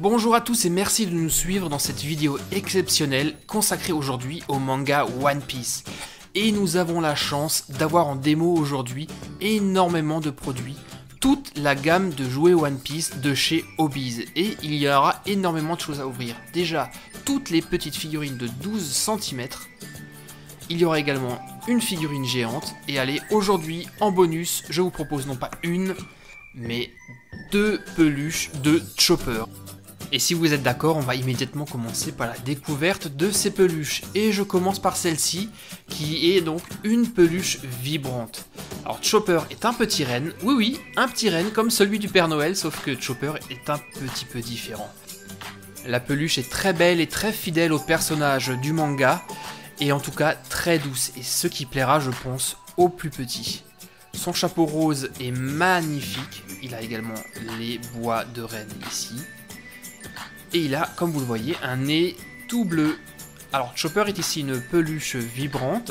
Bonjour à tous et merci de nous suivre dans cette vidéo exceptionnelle consacrée aujourd'hui au manga One Piece. Et nous avons la chance d'avoir en démo aujourd'hui énormément de produits, toute la gamme de jouets One Piece de chez Hobbies. Et il y aura énormément de choses à ouvrir. Déjà, toutes les petites figurines de 12 cm. Il y aura également une figurine géante. Et allez, aujourd'hui, en bonus, je vous propose non pas une, mais deux peluches de Chopper. Et si vous êtes d'accord, on va immédiatement commencer par la découverte de ces peluches. Et je commence par celle-ci, qui est donc une peluche vibrante. Alors Chopper est un petit renne, oui, un petit renne comme celui du Père Noël, sauf que Chopper est un petit peu différent. La peluche est très belle et très fidèle au personnage du manga, et en tout cas très douce, et ce qui plaira, je pense, aux plus petits. Son chapeau rose est magnifique, il a également les bois de renne ici. Et il a, comme vous le voyez, un nez tout bleu. Alors Chopper est ici une peluche vibrante,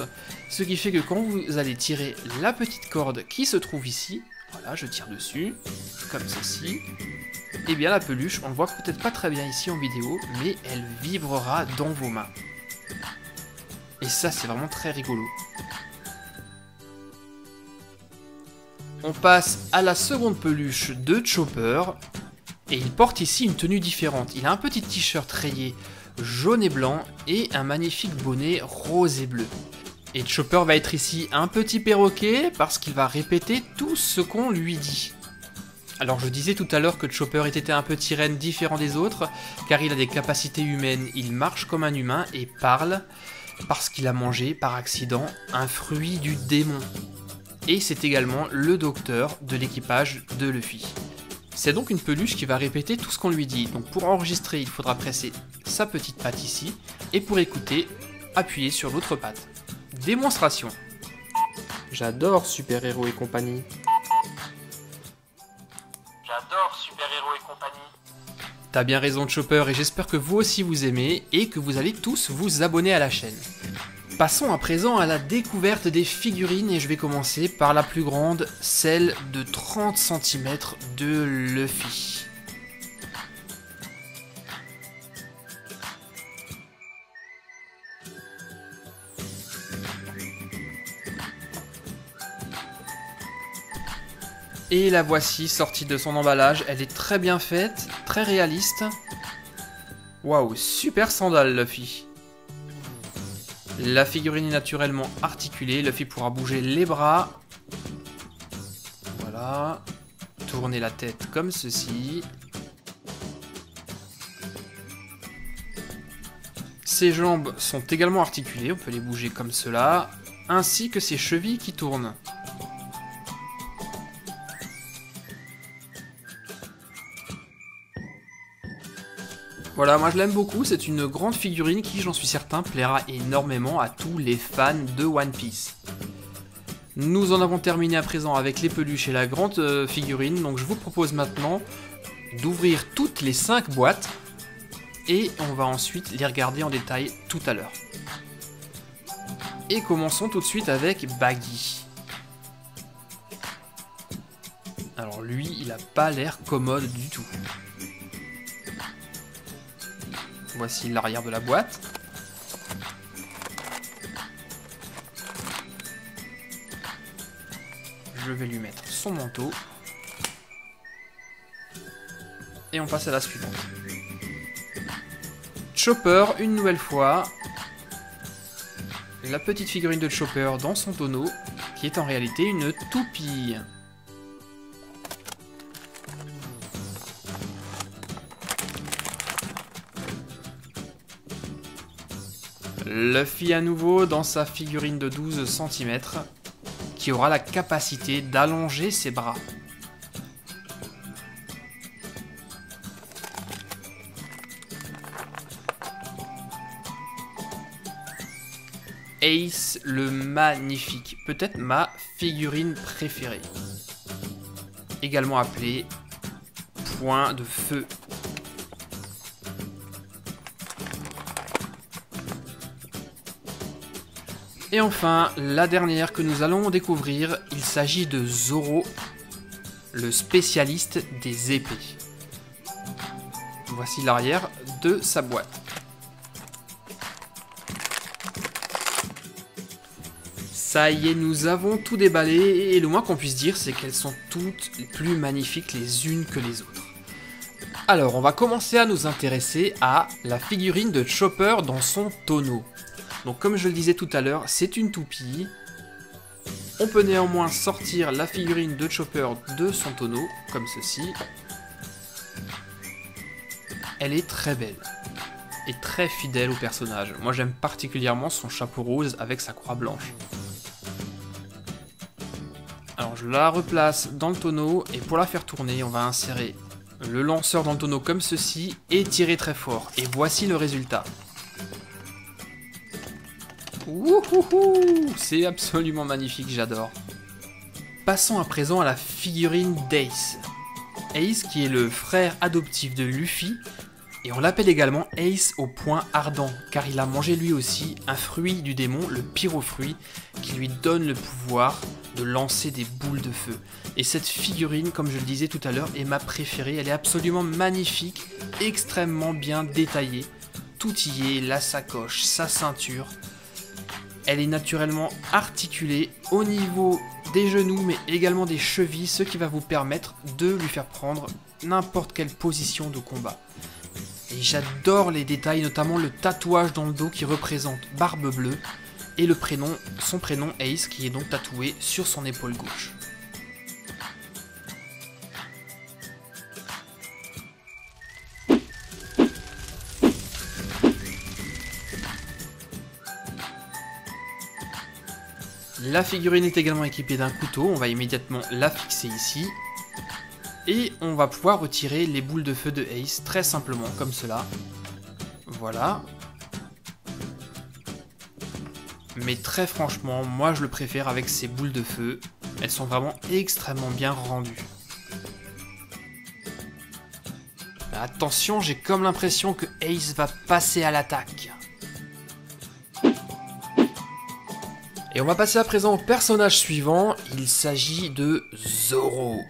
ce qui fait que quand vous allez tirer la petite corde qui se trouve ici, voilà, je tire dessus, comme ceci, et bien la peluche, on ne voit peut-être pas très bien ici en vidéo, mais elle vibrera dans vos mains. Et ça, c'est vraiment très rigolo. On passe à la seconde peluche de Chopper. Et il porte ici une tenue différente. Il a un petit t-shirt rayé jaune et blanc et un magnifique bonnet rose et bleu. Et Chopper va être ici un petit perroquet parce qu'il va répéter tout ce qu'on lui dit. Alors je disais tout à l'heure que Chopper était un petit renne différent des autres car il a des capacités humaines. Il marche comme un humain et parle parce qu'il a mangé par accident un fruit du démon. Et c'est également le docteur de l'équipage de Luffy. C'est donc une peluche qui va répéter tout ce qu'on lui dit. Donc pour enregistrer, il faudra presser sa petite patte ici. Et pour écouter, appuyer sur l'autre patte. Démonstration. J'adore Super Héros et compagnie. J'adore Super Héros et compagnie. T'as bien raison Chopper et j'espère que vous aussi vous aimez et que vous allez tous vous abonner à la chaîne. Passons à présent à la découverte des figurines et je vais commencer par la plus grande, celle de 30 cm de Luffy. Et la voici sortie de son emballage, elle est très bien faite, très réaliste. Waouh, super sandale Luffy. La figurine est naturellement articulée, Luffy pourra bouger les bras. Voilà. Tourner la tête comme ceci. Ses jambes sont également articulées, on peut les bouger comme cela, ainsi que ses chevilles qui tournent. Voilà, moi je l'aime beaucoup, c'est une grande figurine qui, j'en suis certain, plaira énormément à tous les fans de One Piece. Nous en avons terminé à présent avec les peluches et la grande figurine, donc je vous propose maintenant d'ouvrir toutes les 5 boîtes et on va ensuite les regarder en détail tout à l'heure. Et commençons tout de suite avec Baggy. Alors lui, il a pas l'air commode du tout. Voici l'arrière de la boîte. Je vais lui mettre son manteau. Et on passe à la suivante. Chopper, une nouvelle fois. La petite figurine de Chopper dans son tonneau, qui est en réalité une toupie. Luffy à nouveau dans sa figurine de 12 cm qui aura la capacité d'allonger ses bras. Ace le magnifique, peut-être ma figurine préférée. Également appelé Point de Feu. Et enfin, la dernière que nous allons découvrir, il s'agit de Zoro, le spécialiste des épées. Voici l'arrière de sa boîte. Ça y est, nous avons tout déballé et le moins qu'on puisse dire, c'est qu'elles sont toutes plus magnifiques les unes que les autres. Alors, on va commencer à nous intéresser à la figurine de Chopper dans son tonneau. Donc, comme je le disais tout à l'heure, c'est une toupie. On peut néanmoins sortir la figurine de Chopper de son tonneau, comme ceci. Elle est très belle et très fidèle au personnage. Moi, j'aime particulièrement son chapeau rose avec sa croix blanche. Alors je la replace dans le tonneau et pour la faire tourner, on va insérer le lanceur dans le tonneau comme ceci et tirer très fort. Et voici le résultat. Wouhouhou, c'est absolument magnifique, j'adore. Passons à présent à la figurine d'Ace. Ace qui est le frère adoptif de Luffy. Et on l'appelle également Ace au poing ardent, car il a mangé lui aussi un fruit du démon, le pyrofruit, qui lui donne le pouvoir de lancer des boules de feu. Et cette figurine, comme je le disais tout à l'heure, est ma préférée. Elle est absolument magnifique, extrêmement bien détaillée. Tout y est, la sacoche, sa ceinture. Elle est naturellement articulée au niveau des genoux, mais également des chevilles, ce qui va vous permettre de lui faire prendre n'importe quelle position de combat. Et j'adore les détails, notamment le tatouage dans le dos qui représente Barbe Bleue et son prénom Ace qui est donc tatoué sur son épaule gauche. La figurine est également équipée d'un couteau, on va immédiatement la fixer ici. Et on va pouvoir retirer les boules de feu de Ace très simplement, comme cela. Voilà. Mais très franchement, moi je le préfère avec ces boules de feu. Elles sont vraiment extrêmement bien rendues. Attention, j'ai comme l'impression que Ace va passer à l'attaque. Et on va passer à présent au personnage suivant. Il s'agit de Zoro.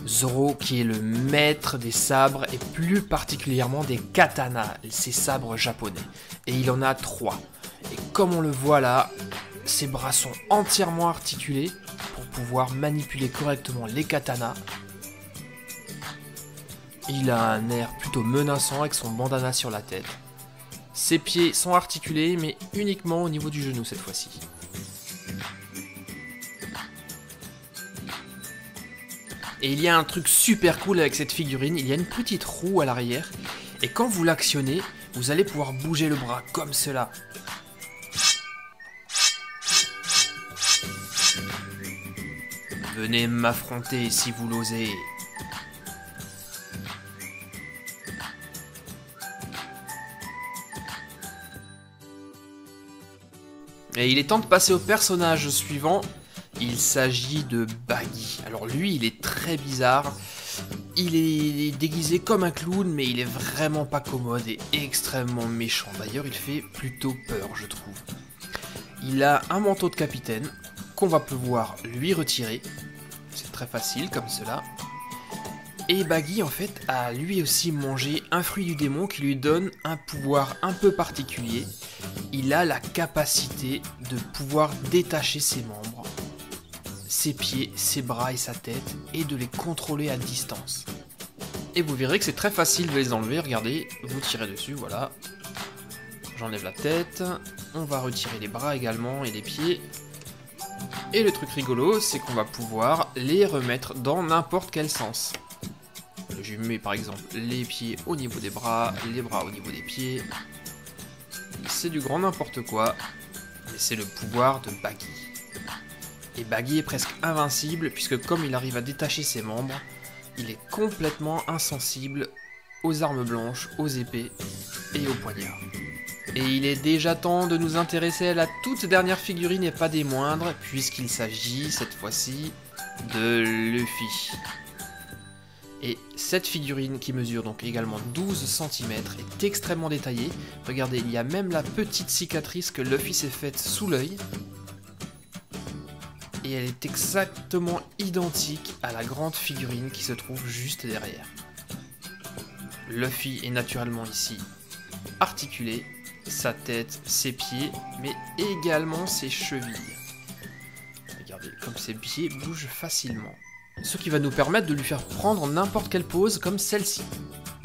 Zoro qui est le maître des sabres et plus particulièrement des katanas, ces sabres japonais. Et il en a 3. Et comme on le voit là, ses bras sont entièrement articulés pour pouvoir manipuler correctement les katanas. Il a un air plutôt menaçant avec son bandana sur la tête. Ses pieds sont articulés mais uniquement au niveau du genou cette fois-ci. Et il y a un truc super cool avec cette figurine, il y a une petite roue à l'arrière, et quand vous l'actionnez, vous allez pouvoir bouger le bras comme cela. Venez m'affronter si vous l'osez. Et il est temps de passer au personnage suivant. Il s'agit de Baggy. Alors lui, il est très bizarre. Il est déguisé comme un clown, mais il est vraiment pas commode et extrêmement méchant. D'ailleurs, il fait plutôt peur, je trouve. Il a un manteau de capitaine qu'on va pouvoir lui retirer. C'est très facile, comme cela. Et Baggy, en fait, a lui aussi mangé un fruit du démon qui lui donne un pouvoir un peu particulier. Il a la capacité de pouvoir détacher ses membres, ses pieds, ses bras et sa tête, et de les contrôler à distance. Et vous verrez que c'est très facile de les enlever, regardez, vous tirez dessus, voilà. J'enlève la tête, on va retirer les bras également et les pieds. Et le truc rigolo, c'est qu'on va pouvoir les remettre dans n'importe quel sens. Je mets par exemple les pieds au niveau des bras, les bras au niveau des pieds. C'est du grand n'importe quoi, mais c'est le pouvoir de Baggy. Et Baggy est presque invincible, puisque comme il arrive à détacher ses membres, il est complètement insensible aux armes blanches, aux épées et aux poignards. Et il est déjà temps de nous intéresser à la toute dernière figurine et pas des moindres, puisqu'il s'agit cette fois-ci de Luffy. Et cette figurine qui mesure donc également 12 cm est extrêmement détaillée. Regardez, il y a même la petite cicatrice que Luffy s'est faite sous l'œil. Et et elle est exactement identique à la grande figurine qui se trouve juste derrière. Luffy est naturellement ici articulé, sa tête, ses pieds, mais également ses chevilles. Regardez comme ses pieds bougent facilement. Ce qui va nous permettre de lui faire prendre n'importe quelle pose comme celle-ci.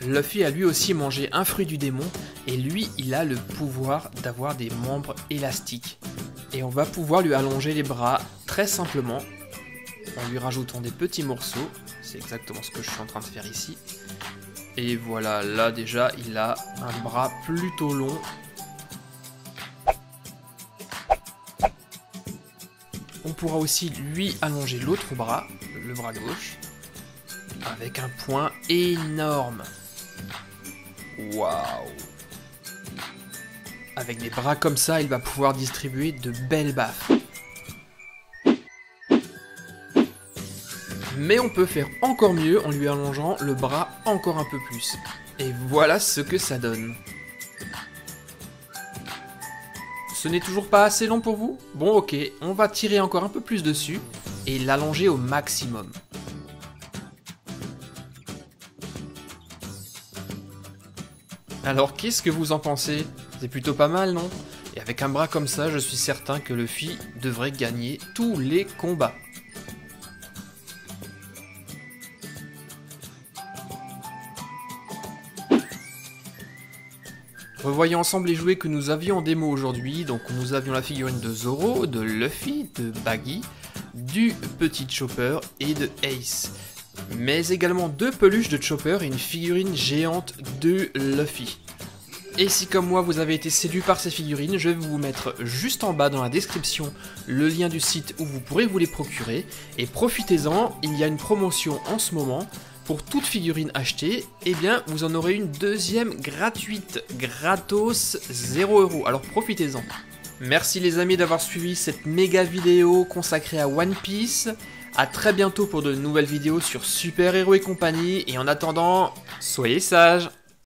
Luffy a lui aussi mangé un fruit du démon et lui il a le pouvoir d'avoir des membres élastiques. Et on va pouvoir lui allonger les bras très simplement en lui rajoutant des petits morceaux. C'est exactement ce que je suis en train de faire ici. Et voilà, là déjà il a un bras plutôt long. On pourra aussi lui allonger l'autre bras, le bras gauche, avec un poing énorme. Waouh! Avec des bras comme ça, il va pouvoir distribuer de belles baffes. Mais on peut faire encore mieux en lui allongeant le bras encore un peu plus. Et voilà ce que ça donne. Ce n'est toujours pas assez long pour vous? Bon ok, on va tirer encore un peu plus dessus et l'allonger au maximum. Alors qu'est-ce que vous en pensez? C'est plutôt pas mal, non? Et avec un bras comme ça, je suis certain que Luffy devrait gagner tous les combats. Revoyons ensemble les jouets que nous avions en démo aujourd'hui. Donc nous avions la figurine de Zoro, de Luffy, de Baggy, du petit Chopper et de Ace. Mais également 2 peluches de Chopper et une figurine géante de Luffy. Et si comme moi vous avez été séduit par ces figurines, je vais vous mettre juste en bas dans la description le lien du site où vous pourrez vous les procurer. Et profitez-en, il y a une promotion en ce moment. Pour toute figurine achetée, eh bien, vous en aurez une deuxième gratuite, gratos, 0 €. Alors profitez-en. Merci les amis d'avoir suivi cette méga vidéo consacrée à One Piece. A très bientôt pour de nouvelles vidéos sur Super Héros et compagnie. Et en attendant, soyez sages.